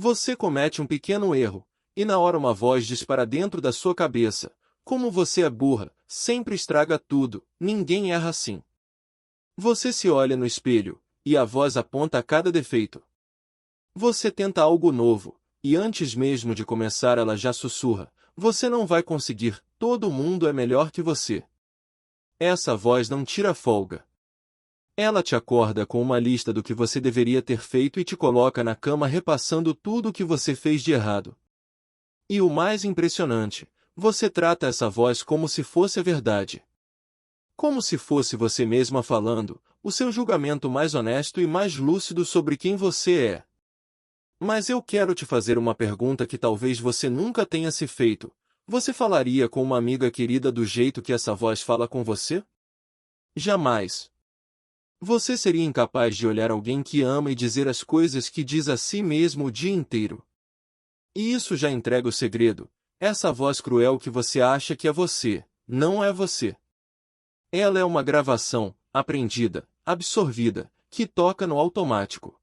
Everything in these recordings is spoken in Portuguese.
Você comete um pequeno erro, e na hora uma voz diz para dentro da sua cabeça: como você é burra, sempre estraga tudo, ninguém erra assim. Você se olha no espelho, e a voz aponta a cada defeito. Você tenta algo novo, e antes mesmo de começar ela já sussurra: você não vai conseguir, todo mundo é melhor que você. Essa voz não tira folga. Ela te acorda com uma lista do que você deveria ter feito e te coloca na cama repassando tudo o que você fez de errado. E o mais impressionante, você trata essa voz como se fosse a verdade. Como se fosse você mesma falando, o seu julgamento mais honesto e mais lúcido sobre quem você é. Mas eu quero te fazer uma pergunta que talvez você nunca tenha se feito. Você falaria com uma amiga querida do jeito que essa voz fala com você? Jamais. Você seria incapaz de olhar alguém que ama e dizer as coisas que diz a si mesmo o dia inteiro. E isso já entrega o segredo. Essa voz cruel que você acha que é você, não é você. Ela é uma gravação, aprendida, absorvida, que toca no automático.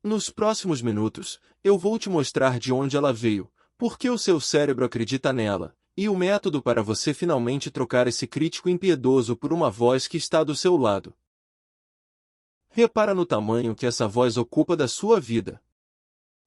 Nos próximos minutos, eu vou te mostrar de onde ela veio, por que o seu cérebro acredita nela, e o método para você finalmente trocar esse crítico impiedoso por uma voz que está do seu lado. Repara no tamanho que essa voz ocupa da sua vida.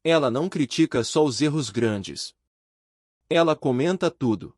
Ela não critica só os erros grandes. Ela comenta tudo.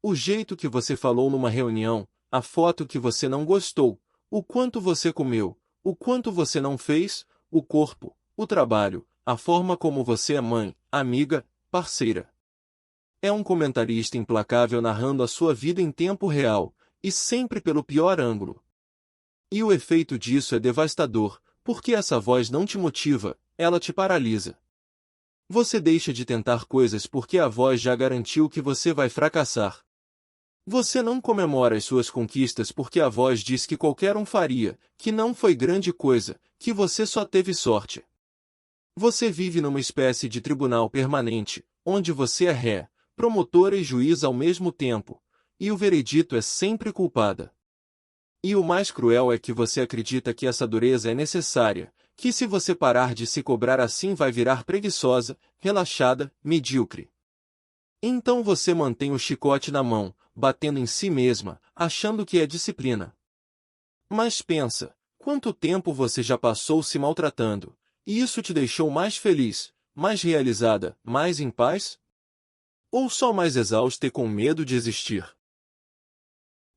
O jeito que você falou numa reunião, a foto que você não gostou, o quanto você comeu, o quanto você não fez, o corpo, o trabalho, a forma como você é mãe, amiga, parceira. É um comentarista implacável narrando a sua vida em tempo real, e sempre pelo pior ângulo. E o efeito disso é devastador, porque essa voz não te motiva, ela te paralisa. Você deixa de tentar coisas porque a voz já garantiu que você vai fracassar. Você não comemora as suas conquistas porque a voz diz que qualquer um faria, que não foi grande coisa, que você só teve sorte. Você vive numa espécie de tribunal permanente, onde você é ré, promotora e juiz ao mesmo tempo, e o veredito é sempre culpada. E o mais cruel é que você acredita que essa dureza é necessária, que se você parar de se cobrar assim vai virar preguiçosa, relaxada, medíocre. Então você mantém o chicote na mão, batendo em si mesma, achando que é disciplina. Mas pensa, quanto tempo você já passou se maltratando, e isso te deixou mais feliz, mais realizada, mais em paz? Ou só mais exausta e com medo de existir?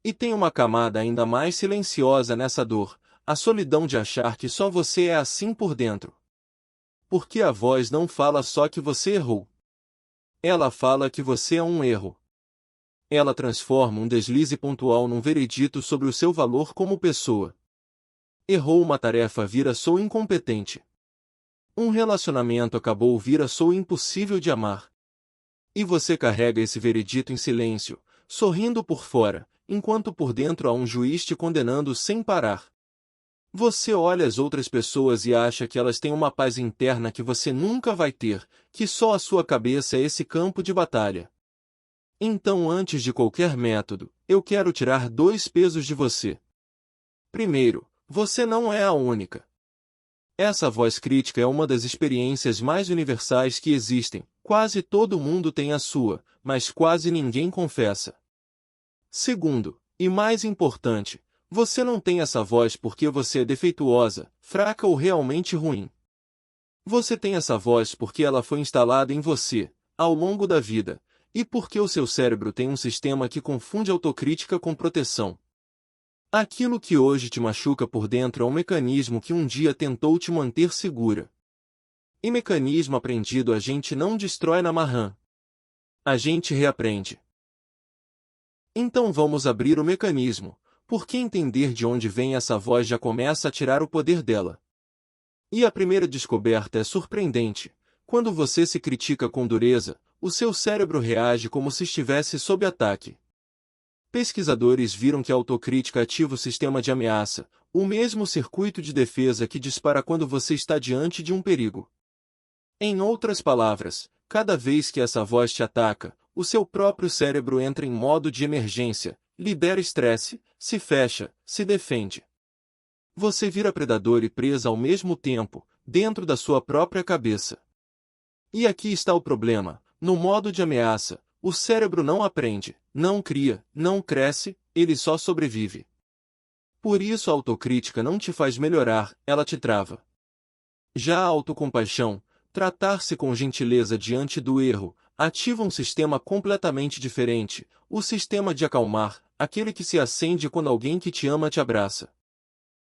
E tem uma camada ainda mais silenciosa nessa dor, a solidão de achar que só você é assim por dentro. Porque a voz não fala só que você errou. Ela fala que você é um erro. Ela transforma um deslize pontual num veredito sobre o seu valor como pessoa. Errou uma tarefa vira sou incompetente. Um relacionamento acabou vira sou impossível de amar. E você carrega esse veredito em silêncio, sorrindo por fora, enquanto por dentro há um juiz te condenando sem parar. Você olha as outras pessoas e acha que elas têm uma paz interna que você nunca vai ter, que só a sua cabeça é esse campo de batalha. Então, antes de qualquer método, eu quero tirar 2 pesos de você. Primeiro, você não é a única. Essa voz crítica é uma das experiências mais universais que existem, quase todo mundo tem a sua, mas quase ninguém confessa. Segundo, e mais importante, você não tem essa voz porque você é defeituosa, fraca ou realmente ruim. Você tem essa voz porque ela foi instalada em você, ao longo da vida, e porque o seu cérebro tem um sistema que confunde autocrítica com proteção. Aquilo que hoje te machuca por dentro é um mecanismo que um dia tentou te manter segura. E mecanismo aprendido a gente não destrói na marrã. A gente reaprende. Então vamos abrir o mecanismo, porque entender de onde vem essa voz já começa a tirar o poder dela. E a primeira descoberta é surpreendente. Quando você se critica com dureza, o seu cérebro reage como se estivesse sob ataque. Pesquisadores viram que a autocrítica ativa o sistema de ameaça, o mesmo circuito de defesa que dispara quando você está diante de um perigo. Em outras palavras, cada vez que essa voz te ataca, o seu próprio cérebro entra em modo de emergência, libera estresse, se fecha, se defende. Você vira predador e presa ao mesmo tempo, dentro da sua própria cabeça. E aqui está o problema: no modo de ameaça, o cérebro não aprende, não cria, não cresce, ele só sobrevive. Por isso a autocrítica não te faz melhorar, ela te trava. Já a autocompaixão, tratar-se com gentileza diante do erro, ativa um sistema completamente diferente, o sistema de acalmar, aquele que se acende quando alguém que te ama te abraça.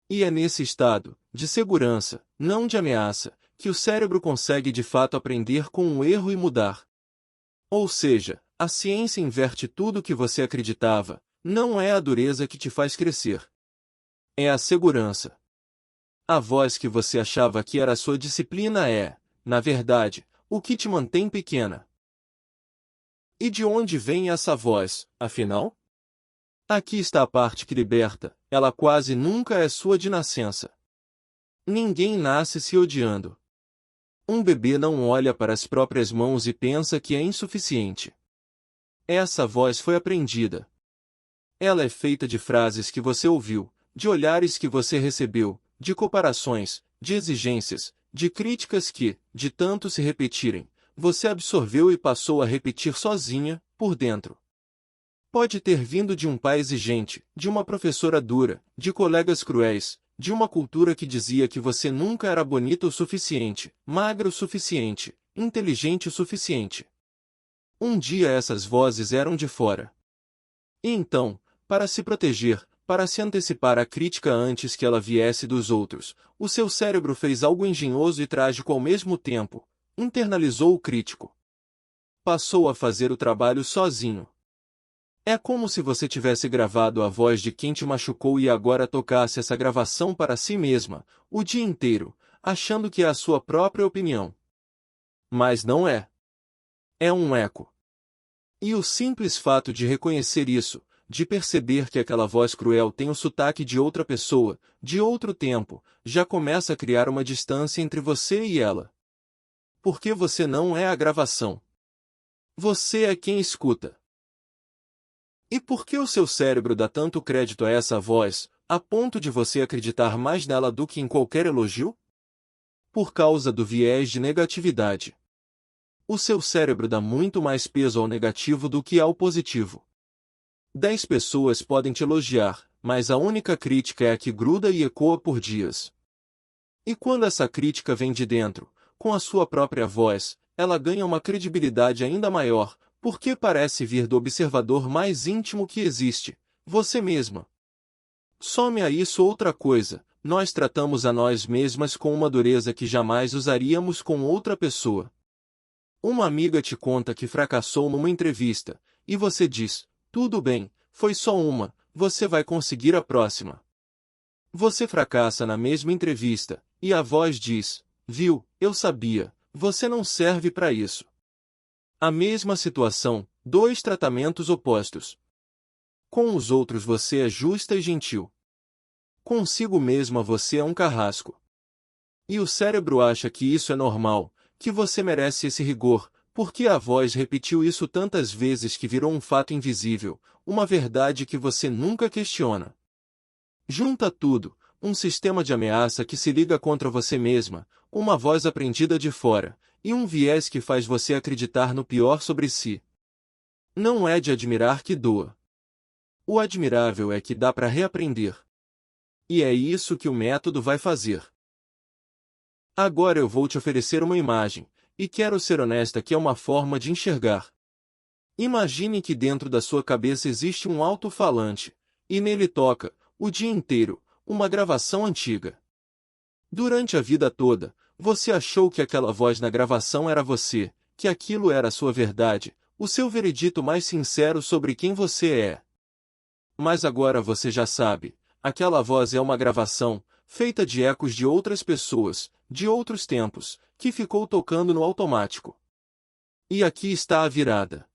E é nesse estado, de segurança, não de ameaça, que o cérebro consegue de fato aprender com o erro e mudar. Ou seja, a ciência inverte tudo o que você acreditava, não é a dureza que te faz crescer. É a segurança. A voz que você achava que era sua disciplina é, na verdade, o que te mantém pequena. E de onde vem essa voz, afinal? Aqui está a parte que liberta, ela quase nunca é sua de nascença. Ninguém nasce se odiando. Um bebê não olha para as próprias mãos e pensa que é insuficiente. Essa voz foi aprendida. Ela é feita de frases que você ouviu, de olhares que você recebeu, de comparações, de exigências, de críticas que, de tanto se repetirem, você absorveu e passou a repetir sozinha, por dentro. Pode ter vindo de um pai exigente, de uma professora dura, de colegas cruéis, de uma cultura que dizia que você nunca era bonita o suficiente, magra o suficiente, inteligente o suficiente. Um dia essas vozes eram de fora. E então, para se proteger, para se antecipar à crítica antes que ela viesse dos outros, o seu cérebro fez algo engenhoso e trágico ao mesmo tempo: internalizou o crítico. Passou a fazer o trabalho sozinho. É como se você tivesse gravado a voz de quem te machucou e agora tocasse essa gravação para si mesma, o dia inteiro, achando que é a sua própria opinião. Mas não é. É um eco. E o simples fato de reconhecer isso, de perceber que aquela voz cruel tem o sotaque de outra pessoa, de outro tempo, já começa a criar uma distância entre você e ela. Porque você não é a gravação. Você é quem escuta. E por que o seu cérebro dá tanto crédito a essa voz, a ponto de você acreditar mais nela do que em qualquer elogio? Por causa do viés de negatividade. O seu cérebro dá muito mais peso ao negativo do que ao positivo. 10 pessoas podem te elogiar, mas a única crítica é a que gruda e ecoa por dias. E quando essa crítica vem de dentro, com a sua própria voz, ela ganha uma credibilidade ainda maior, porque parece vir do observador mais íntimo que existe, você mesma. Some a isso outra coisa: nós tratamos a nós mesmas com uma dureza que jamais usaríamos com outra pessoa. Uma amiga te conta que fracassou numa entrevista, e você diz: tudo bem, foi só uma, você vai conseguir a próxima. Você fracassa na mesma entrevista, e a voz diz: viu, eu sabia, você não serve para isso. A mesma situação, 2 tratamentos opostos. Com os outros você é justa e gentil. Consigo mesma você é um carrasco. E o cérebro acha que isso é normal, que você merece esse rigor, porque a voz repetiu isso tantas vezes que virou um fato invisível, uma verdade que você nunca questiona. Junta tudo, um sistema de ameaça que se liga contra você mesma, uma voz aprendida de fora, e um viés que faz você acreditar no pior sobre si. Não é de admirar que doa. O admirável é que dá para reaprender. E é isso que o método vai fazer. Agora eu vou te oferecer uma imagem, e quero ser honesta que é uma forma de enxergar. Imagine que dentro da sua cabeça existe um alto-falante, e nele toca, o dia inteiro, uma gravação antiga. Durante a vida toda, você achou que aquela voz na gravação era você, que aquilo era a sua verdade, o seu veredito mais sincero sobre quem você é. Mas agora você já sabe, aquela voz é uma gravação, feita de ecos de outras pessoas, de outros tempos, que ficou tocando no automático. E aqui está a virada.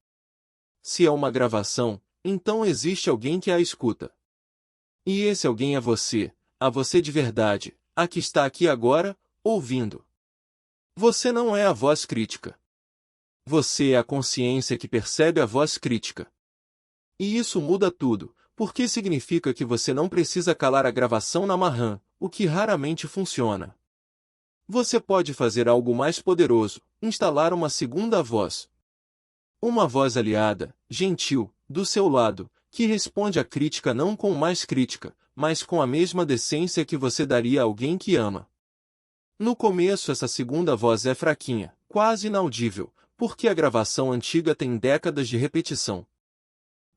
Se é uma gravação, então existe alguém que a escuta. E esse alguém é você, a você de verdade, a que está aqui agora, ouvindo. Você não é a voz crítica. Você é a consciência que percebe a voz crítica. E isso muda tudo, porque significa que você não precisa calar a gravação na marrã, o que raramente funciona. Você pode fazer algo mais poderoso, instalar uma segunda voz. Uma voz aliada, gentil, do seu lado, que responde à crítica não com mais crítica, mas com a mesma decência que você daria a alguém que ama. No começo essa segunda voz é fraquinha, quase inaudível, porque a gravação antiga tem décadas de repetição.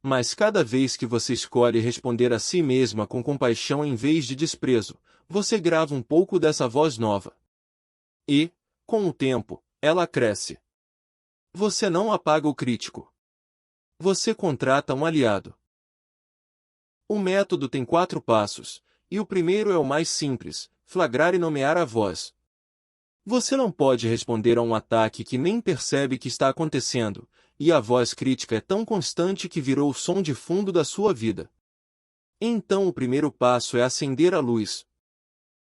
Mas cada vez que você escolhe responder a si mesma com compaixão em vez de desprezo, você grava um pouco dessa voz nova. E, com o tempo, ela cresce. Você não apaga o crítico. Você contrata um aliado. O método tem 4 passos, e o primeiro é o mais simples: flagrar e nomear a voz. Você não pode responder a um ataque que nem percebe que está acontecendo, e a voz crítica é tão constante que virou o som de fundo da sua vida. Então o primeiro passo é acender a luz.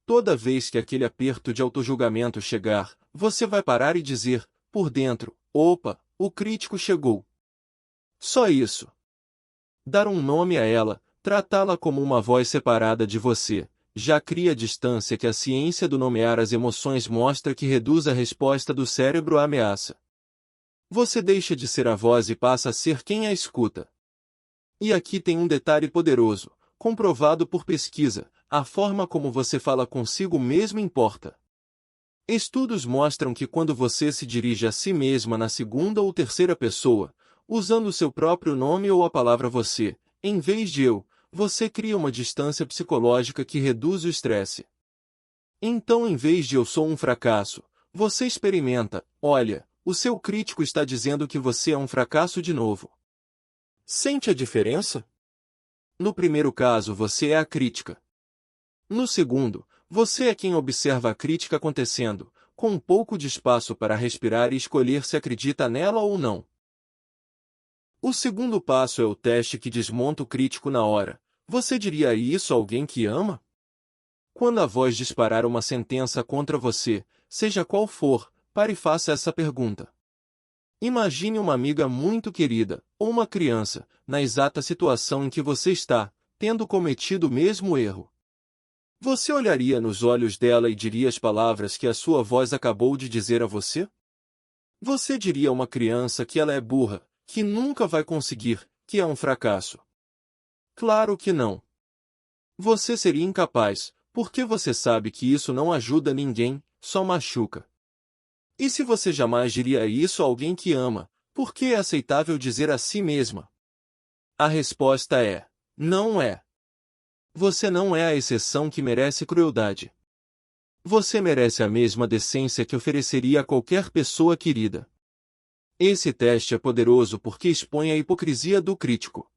Toda vez que aquele aperto de autojulgamento chegar, você vai parar e dizer, por dentro, opa, o crítico chegou. Só isso. Dar um nome a ela, tratá-la como uma voz separada de você, já cria a distância que a ciência do nomear as emoções mostra que reduz a resposta do cérebro à ameaça. Você deixa de ser a voz e passa a ser quem a escuta. E aqui tem um detalhe poderoso, comprovado por pesquisa: a forma como você fala consigo mesmo importa. Estudos mostram que quando você se dirige a si mesma na segunda ou terceira pessoa, usando seu próprio nome ou a palavra você, em vez de eu, você cria uma distância psicológica que reduz o estresse. Então, em vez de eu sou um fracasso, você experimenta, olha, o seu crítico está dizendo que você é um fracasso de novo. Sente a diferença? No primeiro caso, você é a crítica. No segundo, você é quem observa a crítica acontecendo, com um pouco de espaço para respirar e escolher se acredita nela ou não. O segundo passo é o teste que desmonta o crítico na hora. Você diria isso a alguém que ama? Quando a voz disparar uma sentença contra você, seja qual for, pare e faça essa pergunta. Imagine uma amiga muito querida, ou uma criança, na exata situação em que você está, tendo cometido o mesmo erro. Você olharia nos olhos dela e diria as palavras que a sua voz acabou de dizer a você? Você diria a uma criança que ela é burra, que nunca vai conseguir, que é um fracasso? Claro que não. Você seria incapaz, porque você sabe que isso não ajuda ninguém, só machuca. E se você jamais diria isso a alguém que ama, por que é aceitável dizer a si mesma? A resposta é: não é. Você não é a exceção que merece crueldade. Você merece a mesma decência que ofereceria a qualquer pessoa querida. Esse teste é poderoso porque expõe a hipocrisia do crítico.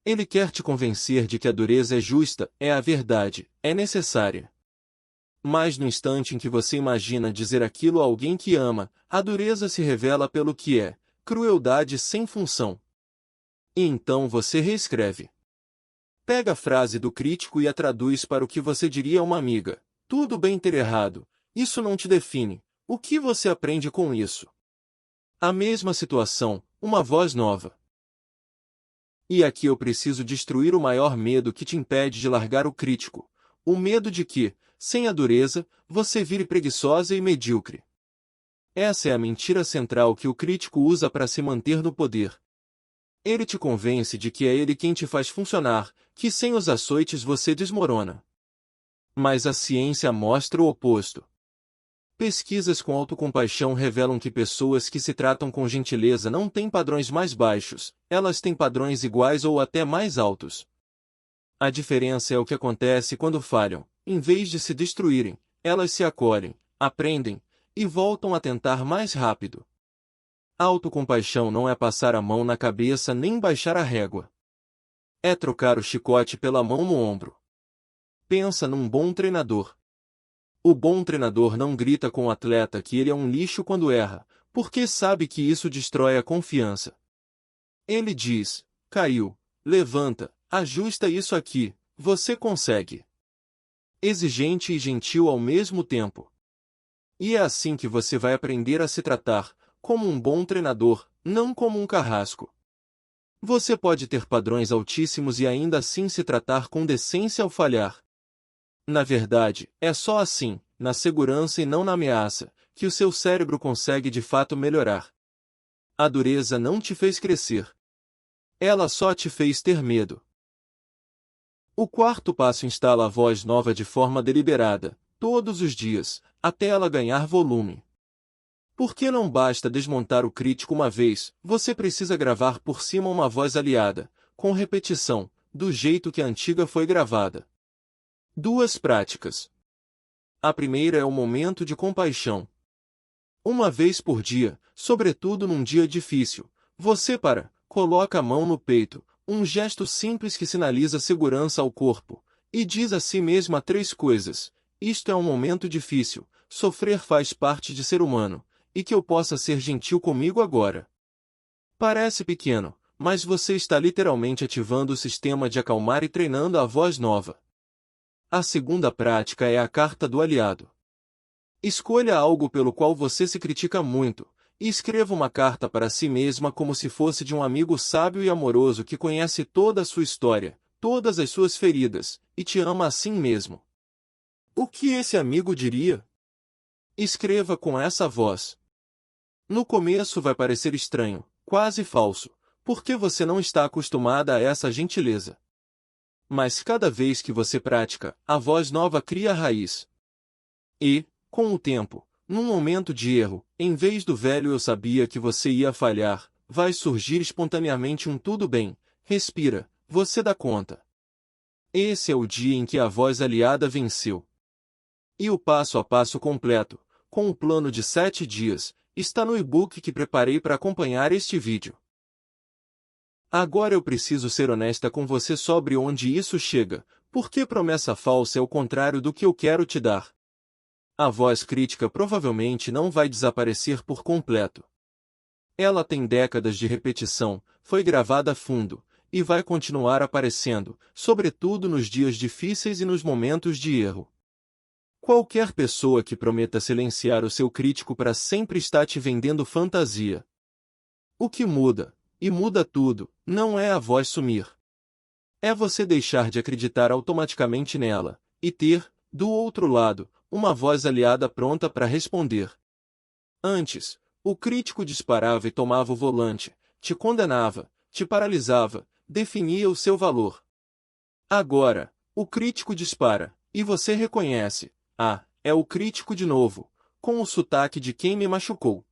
Ele quer te convencer de que a dureza é justa, é a verdade, é necessária. Mas no instante em que você imagina dizer aquilo a alguém que ama, a dureza se revela pelo que é: crueldade sem função. E então você reescreve. Pega a frase do crítico e a traduz para o que você diria a uma amiga. Tudo bem ter errado, isso não te define. O que você aprende com isso? A mesma situação, uma voz nova. E aqui eu preciso destruir o maior medo que te impede de largar o crítico. O medo de que, sem a dureza, você vire preguiçosa e medíocre. Essa é a mentira central que o crítico usa para se manter no poder. Ele te convence de que é ele quem te faz funcionar, que sem os açoites você desmorona. Mas a ciência mostra o oposto. Pesquisas com autocompaixão revelam que pessoas que se tratam com gentileza não têm padrões mais baixos, elas têm padrões iguais ou até mais altos. A diferença é o que acontece quando falham. Em vez de se destruírem, elas se acolhem, aprendem, e voltam a tentar mais rápido. A autocompaixão não é passar a mão na cabeça nem baixar a régua. É trocar o chicote pela mão no ombro. Pensa num bom treinador. O bom treinador não grita com o atleta que ele é um lixo quando erra, porque sabe que isso destrói a confiança. Ele diz: caiu, levanta, ajusta isso aqui, você consegue. Exigente e gentil ao mesmo tempo. E é assim que você vai aprender a se tratar, como um bom treinador, não como um carrasco. Você pode ter padrões altíssimos e ainda assim se tratar com decência ao falhar. Na verdade, é só assim, na segurança e não na ameaça, que o seu cérebro consegue de fato melhorar. A dureza não te fez crescer. Ela só te fez ter medo. O quarto passo: instala a voz nova de forma deliberada, todos os dias, até ela ganhar volume. Porque não basta desmontar o crítico uma vez, você precisa gravar por cima uma voz aliada, com repetição, do jeito que a antiga foi gravada. 2 práticas. A primeira é o momento de compaixão. Uma vez por dia, sobretudo num dia difícil, você coloca a mão no peito, um gesto simples que sinaliza segurança ao corpo, e diz a si mesma 3 coisas: isto é um momento difícil, sofrer faz parte de ser humano, e que eu possa ser gentil comigo agora. Parece pequeno, mas você está literalmente ativando o sistema de acalmar e treinando a voz nova. A segunda prática é a carta do aliado. Escolha algo pelo qual você se critica muito, e escreva uma carta para si mesma como se fosse de um amigo sábio e amoroso que conhece toda a sua história, todas as suas feridas, e te ama assim mesmo. O que esse amigo diria? Escreva com essa voz. No começo vai parecer estranho, quase falso, porque você não está acostumada a essa gentileza. Mas cada vez que você pratica, a voz nova cria raiz. E, com o tempo, num momento de erro, em vez do velho "eu sabia que você ia falhar", vai surgir espontaneamente um "tudo bem, respira, você dá conta". Esse é o dia em que a voz aliada venceu. E o passo a passo completo, com o plano de 7 dias, está no e-book que preparei para acompanhar este vídeo. Agora eu preciso ser honesta com você sobre onde isso chega, porque promessa falsa é o contrário do que eu quero te dar. A voz crítica provavelmente não vai desaparecer por completo. Ela tem décadas de repetição, foi gravada a fundo, e vai continuar aparecendo, sobretudo nos dias difíceis e nos momentos de erro. Qualquer pessoa que prometa silenciar o seu crítico para sempre está te vendendo fantasia. O que muda, e muda tudo, não é a voz sumir. É você deixar de acreditar automaticamente nela, e ter, do outro lado, uma voz aliada pronta para responder. Antes, o crítico disparava e tomava o volante, te condenava, te paralisava, definia o seu valor. Agora, o crítico dispara, e você reconhece: ah, é o crítico de novo, com o sotaque de quem me machucou.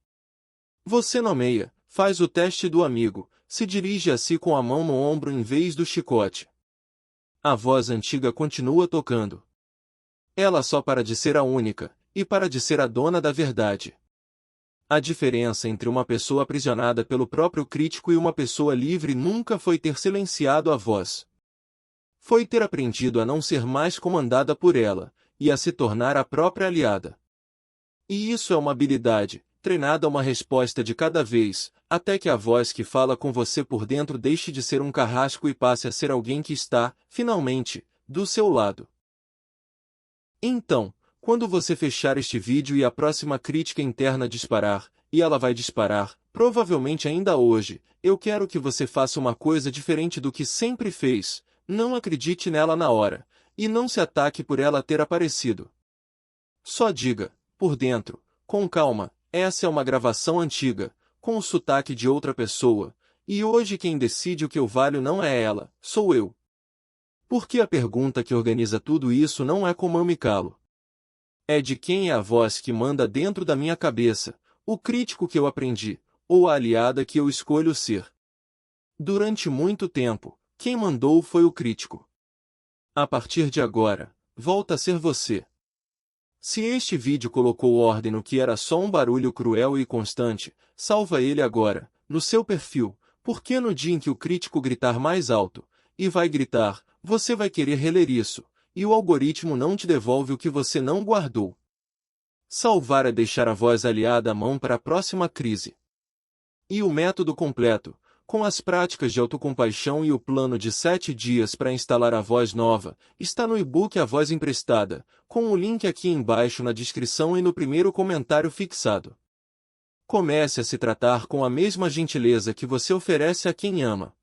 Você nomeia, faz o teste do amigo, se dirige a si com a mão no ombro em vez do chicote. A voz antiga continua tocando. Ela só para de ser a única, e para de ser a dona da verdade. A diferença entre uma pessoa aprisionada pelo próprio crítico e uma pessoa livre nunca foi ter silenciado a voz. Foi ter aprendido a não ser mais comandada por ela, e a se tornar a própria aliada. E isso é uma habilidade, treinada a uma resposta de cada vez, até que a voz que fala com você por dentro deixe de ser um carrasco e passe a ser alguém que está, finalmente, do seu lado. Então, quando você fechar este vídeo e a próxima crítica interna disparar, e ela vai disparar, provavelmente ainda hoje, eu quero que você faça uma coisa diferente do que sempre fez: não acredite nela na hora, e não se ataque por ela ter aparecido. Só diga, por dentro, com calma: essa é uma gravação antiga, com o sotaque de outra pessoa, e hoje quem decide o que eu valho não é ela, sou eu. Porque a pergunta que organiza tudo isso não é como eu me calo. É de quem é a voz que manda dentro da minha cabeça, o crítico que eu aprendi, ou a aliada que eu escolho ser. Durante muito tempo, quem mandou foi o crítico. A partir de agora, volta a ser você. Se este vídeo colocou ordem no que era só um barulho cruel e constante, salva ele agora, no seu perfil, porque no dia em que o crítico gritar mais alto, e vai gritar, você vai querer reler isso, e o algoritmo não te devolve o que você não guardou. Salvar é deixar a voz aliada à mão para a próxima crise. E o método completo, com as práticas de autocompaixão e o plano de 7 dias para instalar a voz nova, está no e-book A Voz Emprestada, com o link aqui embaixo na descrição e no primeiro comentário fixado. Comece a se tratar com a mesma gentileza que você oferece a quem ama.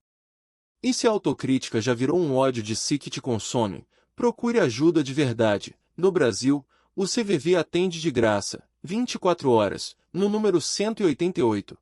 E se a autocrítica já virou um ódio de si que te consome, procure ajuda de verdade. No Brasil, o CVV atende de graça, 24 horas, no número 188.